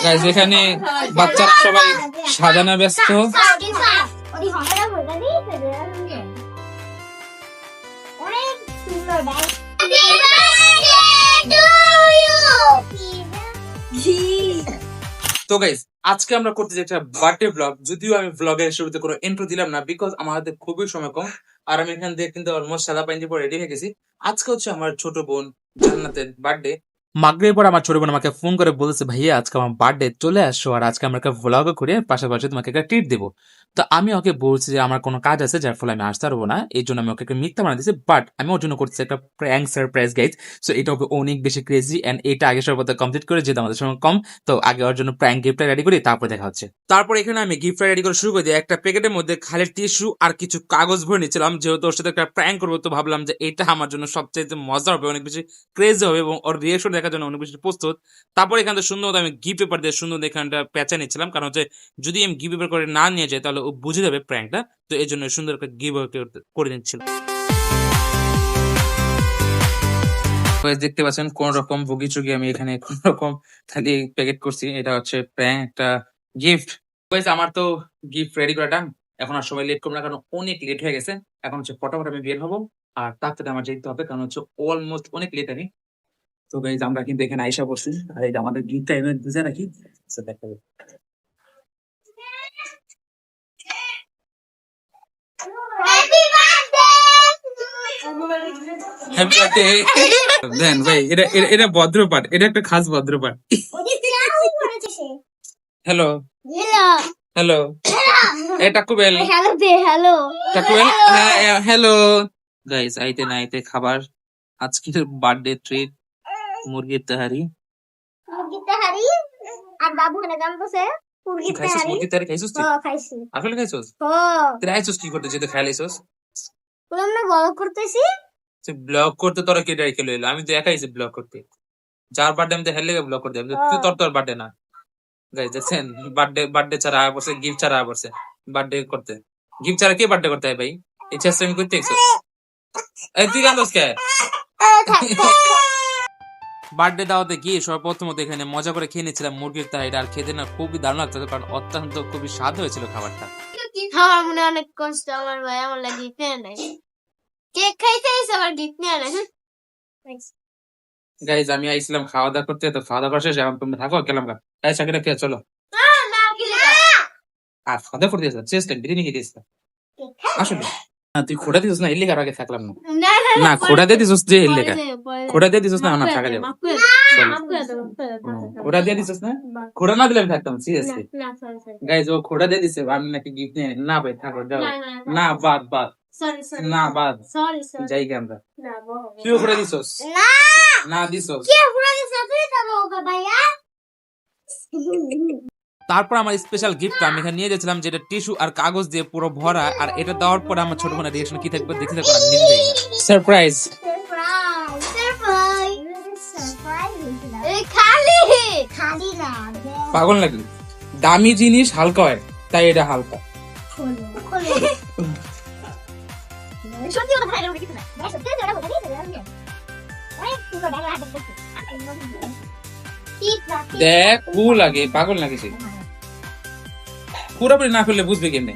Guys এখানে বাচ্চারা সবাই সাজানো ব্যস্ত। তো গাইস আজকে আমরা করতেছি একটা বার্থডে ব্লগ। যদিও আমি ব্লগের শুরুতে কোনো ইন্ট্রো দিলাম না, বিকজ আমার হাতে খুবই সময় কম, আর আমি এখান থেকে কিন্তু অলমোস্ট সাদা পাঞ্জি পরে রেডি হয়ে গেছি। আজকে হচ্ছে আমার ছোট বোন জান্নাতের বার্থডে। মাগরিবের পর আমার ছোট বোন আমাকে ফোন করে বলেছে, ভাইয়া আজকে আমার বার্থডে, চলে আসো, আর আজকে আমরা একটা ভ্লগও করে পাশাপাশি তোমাকে একটা ট্রিট দেবো। তো আমি ওকে বলছি যে আমার কোনো কাজ আছে যার ফলে আমি আসতে পারবো না, এই জন্য আমি ওকে একটা মিথ্যা বানা দিচ্ছি। বাট আমি ওর জন্য করছি একটা প্র্যাঙ্ক সারপ্রাইজ গাইজ। সো এটা হবে অনেক বেশি ক্রেজি, এন্ড এটা আগে সর্বদা কমপ্লিট করে, যেহেতু আমাদের সময় কম, তো আগে ওর জন্য প্র্যাঙ্ক গিফটটা রেডি করি, তারপর দেখা হচ্ছে। তারপর এখানে আমি গিফটটা রেডি করে শুরু করে দিই। একটা প্যাকেটের মধ্যে খালি টিস্যু আর কিছু কাগজ ভরে নিচ্ছিলাম, যেহেতু ওর সাথে একটা প্র্যাঙ্ক করবো, তো ভাবলাম যে এটা আমার জন্য সবচেয়ে মজা হবে, অনেক বেশি ক্রেজি হবে এবং ওর রিয়েকশন দেখার জন্য অনেক বেশি প্রস্তুত। তারপর এখান থেকে সুন্দর আমি গিফট পেপার দিয়ে সুন্দর এখানটা পেঁচা নিচ্ছিলাম, কারণ হচ্ছে যদি আমি গিফট পেপার করে না নিয়ে যাই তাহলে ও বুঝে যাবে প্র্যাঙ্কটা, তো এই জন্য সুন্দর একটা গিফট করে নিচ্ছিলাম। দেখতে পাচ্ছেন কোন রকম ভুগি চুগি আমি এখানে কোন রকম খালি প্যাকেট করছি। এটা হচ্ছে প্র্যাঙ্ক একটা গিফট। আমার তো গিফট রেডি করা ডান। এখন আর সময় লেট করবো না, কারণ অনেক লেট হয়ে গেছে। এখন হচ্ছে ফটাফট আমি বের হবো, আর তাড়াতাড়ি আমার যেতে হবে, কারণ হচ্ছে অলমোস্ট অনেক লেট আমি। তো গাইজ আমরা কিন্তু এখানে আইসা বসছি, আর এই যে আমাদের গিফটটা এনে বুঝে রাখি। দেখা যাবে। হ্যাপি বার্থডে দেন ভাই। এটা ভদ্র পাঠ, এটা একটা খাস ভদ্র পাঠ। হ্যালো হ্যালো টাকুবেল, টাকুবেল হ্যালো গাইস। আইতে না আইতে খাবার, আজকের বার্থডে ট্রিট মুরগির তেহারি। আর বাবু এনে জানতেছে মুরগির তেহারি। মুরগির তেহারি খাইছিস তুই? খাইছি। আসলে খাইছিস? তুই আইছিস কি করতে, যেতে খাইলাইছিস? আমরা ব্লগ করতেছি। ব্লগ করতে তোরা কে ডাইকে লইলো? আমি তো একাইছি ব্লগ করতে। যার বার্থডে আমি তো হেলে ব্লগ করতে, তুই তোর বার্থডে না। গাইস দেখছেন, বার্থডে ছাড়া আয়া পড়ছে, গিফট ছাড়া আয়া পড়ছে বার্থডে করতে। গিফট ছাড়া কে বার্থডে করতে হয় ভাই? এই চেষ্টা আমি করতে দেখছো? এই তুই গান কে বার্থডে দাওয়াতে গিয়ে সর্বপ্রথমত এখানে মজা করে খেয়ে নিচ্ছিলাম মুরগির তাহারিটা, আর খেতে না খুবই দারুণ লাগতো, কারণ অত্যন্ত খুবই স্বাদ হয়েছিল খাবারটা। আমার মনে অনেক কষ্ট, আমার ভাই আমার লাগে গিফট নিয়ে নেয়। কেক খাইতে এসে আবার গিফট নিয়ে নেয়। গাইজ আমি আইছিলাম খাওয়া দাওয়া করতে, তো খাওয়া দাওয়া করে শেষ, এখন তুমি থাকো, গেলাম গা। তাই চাকরিটা খেয়ে চলো। আর খাওয়া দাওয়া করতে চেষ্টা বিরিয়ানি খেয়ে দিয়েছিলাম আসলে। তুই খোড়া দিছিস না, এর আগে থাকলাম না। না খোড়া দিয়ে দিছিস যে এর লেখা, খোড়া দিয়ে দিছিস না, আমার থাকা যাবে। খোড়া দিয়ে দিছিস না, খোড়া না দিলে আমি থাকতাম সিরিয়াসলি। গাইজ ও খোড়া দিয়ে দিছে, আমি নাকি গিফট নিয়ে না ভাই থাকো যাও। না বাদ না বাদ যাই গে আমরা। তুইও খোড়া দিছিস না দিছিস? তারপর আমার স্পেশাল গিফট আমি এখানে নিয়ে যাচ্ছিলাম, যেটা টিস্যু আর কাগজ দিয়ে পুরো ভরা, আর এটা দেওয়ার পরে আমার ছোট বোনের রিঅ্যাকশন কি থাকবে দেখতে থাকবো। সারপ্রাইজ পাগল নাকি? দামি জিনিস হালকা হয়, তাই এটা হালকা। দেখ কু লাগে, পাগল নাকি সে? পুরোপুরি না করলে বুঝবে কেমনে?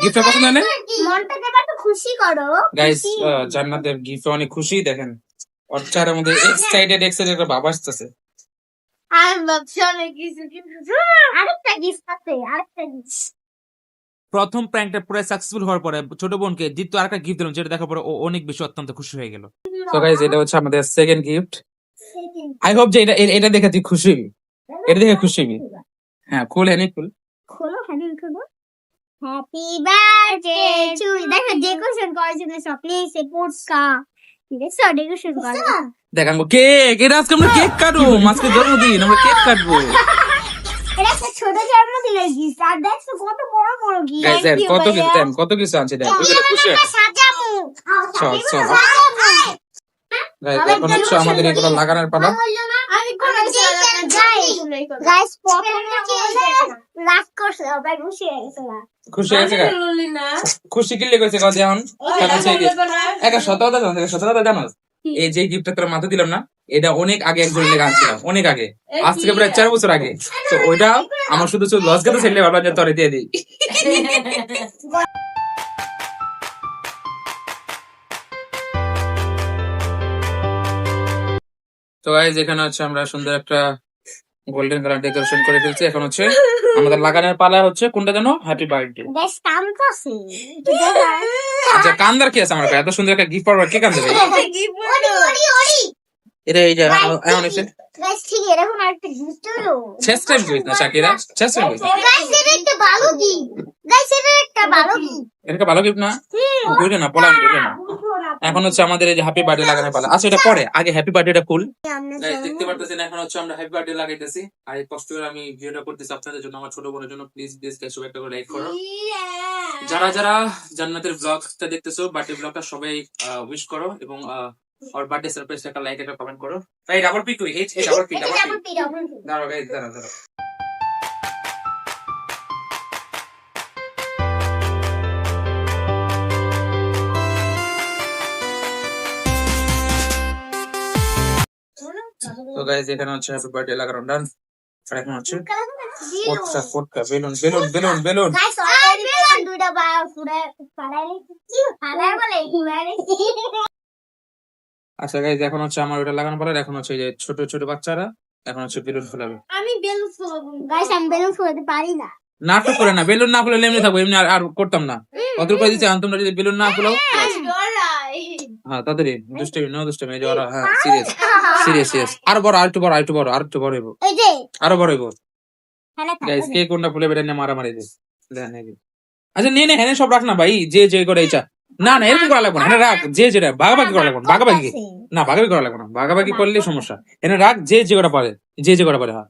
গিফট পছন্দ হয় না? খুশি করো গাইস, জান্নাতের গিফট অনেক খুশি। দেখেন ওর চেহারার মধ্যে এক্সাইটেড একটা ভাব আসতেছে। আর ভাবছি অনেক কিছু, কিন্তু আরেকটা গিফট আছে, আরেকটা গিফট। প্রথম প্র্যাঙ্কটা পুরো সাকসেসফুল হওয়ার পরে ছোট বোনকে দ্বিতীয় আরেকটা গিফট দিলাম, যেটা দেখার পরে ও অনেক বেশি অত্যন্ত খুশি হয়ে গেল। তো গাইস এটা হচ্ছে আমাদের সেকেন্ড গিফট। আই হোপ যে এটা দেখে তুই খুশি হবি, এটা দেখে খুশি হবি। হ্যাঁ খুল, হ্যাঁ খুল, খোলো, হ্যাঁ খোলো। Happy birthday to you. দেখো ডেকোরেশন করার জন্য চকলেট এ পোটকা দেখছো, ডেকোরেশন করা। দেখান কেক, এটা আজকে আমরা কেক কাটবো, আজকে জন্মদিন, আমরা কেক কাটবো। এটা একটা ছোট জন্মদিনের গিফট, আর দেখছো কত বড় বড় গিফট। গাইস কত কিছু আনছে, দেখ খুশি সাজামু। চল গাইস এখন হচ্ছে আমাদের এগুলো লাগানোর পালা। আমি কোন যাই গাইস প্রথমে রাগ করছে আবার খুশি হয়ে গেছে না খুশি হয়েছে গা? খুশি কিনলে কইছে কত এখন একটা সত কথা জানো, একটা সত কথা জানো, এই যে গিফটটা তোর মাথা দিলাম না, এটা অনেক আগে একজন লেগে আনছিলাম, অনেক আগে, আজ থেকে প্রায় 4 বছর আগে। তো ওইটা আমার শুধু শুধু লস গেতে ছেলে ভাবলাম যে তোরে দিয়ে দিই। তো গাইস এখানে হচ্ছে আমরা সুন্দর একটা গোল্ডেন কালার ডেকোরেশন করে ফেলছি। এখন হচ্ছে আমাদের লাগানোর পালা হচ্ছে কোনটা জানো, হ্যাপি বার্থডে। বেশ কাম করছে আচ্ছা কান্দার কি আছে আমার কাছে, এত সুন্দর একটা গিফট পাওয়ার কে কান্দে ভাই? এটা এই যে এখন এসে গাইস ঠিক এরকম একটা গিফট হলো শেষ টাইম কইছ না শাকিরা, শেষ টাইম কইছ গাইস এটা একটা ভালো গিফট গাইস এটা একটা ভালো গিফট এটা ভালো গিফট না, কইলে না পলান কইলে না। এখন হচ্ছে আমাদের এই যে হ্যাপি বার্থডে লাগানোর পালা। আচ্ছা এটা পরে, আগে হ্যাপি বার্থডেটা ফুল দেখতে পারতেছেন। এখন হচ্ছে আমরা হ্যাপি বার্থডে লাগাইতেছি, আর এই কষ্ট করে আমি ভিডিওটা করতেছি আপনাদের জন্য, আমার ছোট বোনের জন্য। প্লিজ প্লিজ সবাই একটা করে লাইক করো। যারা যারা জান্নাতের ব্লগটা দেখতেছো, বার্থডে ব্লগটা সবাই উইশ করো এবং আর বার্থডে সারপ্রাইজ একটা লাইক একটা কমেন্ট করো। তাই ডাবল পিক কই, এই ডাবল পিক দাঁড়াও গাইস দাঁড়াও। তো গাইস এখানে হচ্ছে হ্যাপি বার্থডে লাগানো ডান। আর এখন হচ্ছে ফটকা balloon balloon balloon balloon. Guys already balloon দুইটা পুরো ফালাই কি ফালাই বলে ঘুরারে আচ্ছা গাইস এখন হচ্ছে আমার ওটা লাগানো পরে এখন হচ্ছে এই যে ছোট ছোট বাচ্চারা এখন হচ্ছে বেলুন ফোলাবে। আমি বেলুন ফোলাবো গাইস, আমি বেলুন ফোলাতে পারি না। নাটক করে না, বেলুন না ফুলালে এমনি থাকবো, এমনি আর করতাম না। কত রুপাই দিচ্ছে তোমরা যদি বেলুন না ফুলাও? হ্যাঁ তাড়াতাড়ি দুষ্টামি নো দুষ্টামি এই যে ওরা, হ্যাঁ সিরিয়াস সিরিয়াস সিরিয়াস। আরো বড় আরেকটু বড় আরেকটু বড় আরেকটু বড় হইব, এই যে আরো বড় হইব হ্যাঁ গাইস। কে কোনটা ফুলে বেটা নিয়ে মারামারি দে দেখেন এই যে। আচ্ছা নিয়ে নে, হ্যাঁ সব রাখ না ভাই, যে যে করে ইচ্ছা। না না এরকম করা লাগবে না, হ্যাঁ রাখ যে যেটা ভাগাভাগি করা লাগবে না, ভাগাভাগি না ভাগাভাগি করা লাগবে না, ভাগাভাগি করলে সমস্যা। এনে রাখ যে যে করা পারে, যে যে করা পারে। হ্যাঁ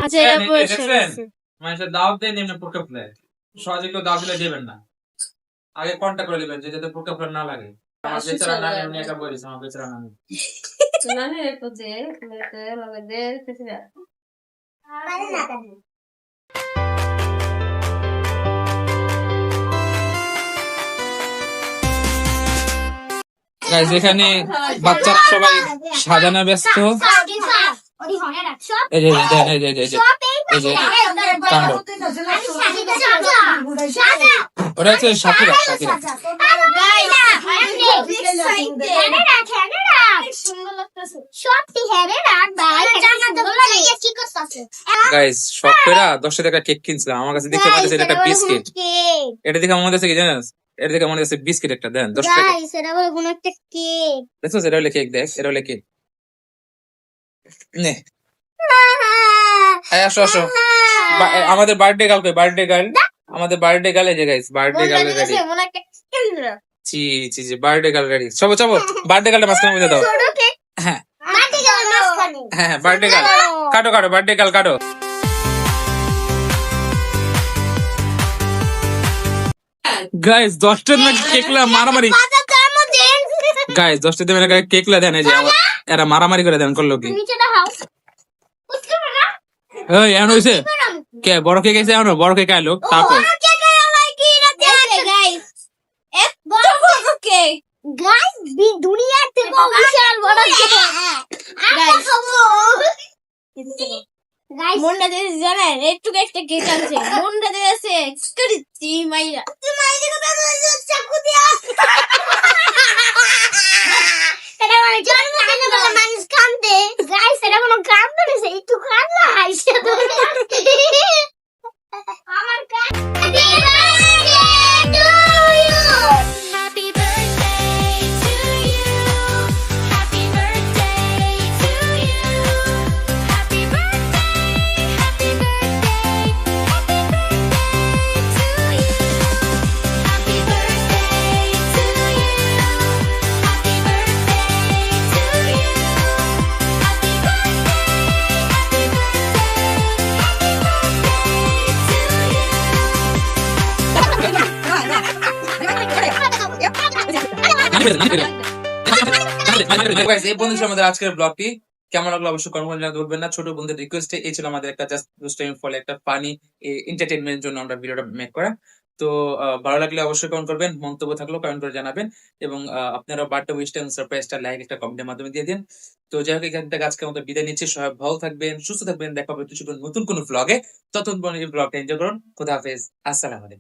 আচ্ছা মানুষের দাওয়াত দেন এমনি পোকা ফুলে, সহজে কেউ দাওয়াত দিলে দেবেন না, আগে কন্ট্যাক্ট করে দিবেন যে যাতে পোকা ফুলে না লাগে। আমার বেচারা নানি উনি একা বলেছে, আমার বেচারা নানি গাইস এখানে বাচ্চারা সবাই সাজানো ব্যস্ত। এই যে এই যে এই যে এই যে কাণ্ড, ওরা হচ্ছে শাকিরা শাকিরা। গাইস শখ করে 10 টাকা কেক কিনছিলাম, আমার কাছে দেখে মনে হচ্ছে এটা একটা বিস্কিট। এটা দেখে মনে হচ্ছে কি জানেন, এটা দেখে মনে হচ্ছে বিস্কিট একটা, দেন 10 টাকা। দেখছো এটা হলে কেক, দেখ এটা হলে কেক। নে আসো আসো, আমাদের বার্থডে গার্ল কই, বার্থডে গার্ল আমাদের বার্থডে গার্ল এই যে গাইস, বার্থডে গার্ল রেডি। জি জি জি বার্থডে গার্ল রেডি, চলো চলো বার্থডে গার্লের মাঝখানে বুঝে দাও। হ্যাঁ হ্যাঁ বার্থডে গার্ল কাটো কাটো, বার্থডে গার্ল কাটো। গাইস 10টা না কেকলা মারামারি, গাইস 10টা দেবেন কেকলা দেন, এই যে এরা মারামারি করে দেন করলো কি। এই এমন হইছে কে বড় কেক আছে, এমন বড় কেক আইলো তারপর দুনিয়াতে বিশাল বড় মনটা দিয়েছে জানেন, একটু একটা কেক আছে মনটা দিয়েছে মাইরা মানুষ কান্দে গাইস, এটা কোনো কান্দে না, একটু কান্দা হাসছে আমার Guys, এই পর্যন্ত ছিল আমাদের আজকের ব্লগটি। কেমন লাগলো অবশ্যই কমেন্ট করে জানাতে ভুলবেন না। ছোট বন্ধুদের রিকোয়েস্টে এই ছিল আমাদের একটা জাস্ট দুষ্টাইম ফলে একটা ফানি এন্টারটেইনমেন্টের জন্য আমরা ভিডিওটা মেক করা। তো ভালো লাগলে অবশ্যই কমেন্ট করবেন, মন্তব্য থাকলেও কমেন্ট করে জানাবেন এবং আপনারা বার্থডে উইশটা এবং সারপ্রাইজটা লাইক একটা কমেন্টের মাধ্যমে দিয়ে দিন। তো যাই হোক, এখান থেকে আজকের মতো বিদায় নিচ্ছি। সবাই ভালো থাকবেন, সুস্থ থাকবেন। দেখা হবে নতুন কোনো ব্লগে। ততক্ষণ পর্যন্ত এই ব্লগটা এনজয় করুন। খোদা হাফেজ। আসসালামু আলাইকুম।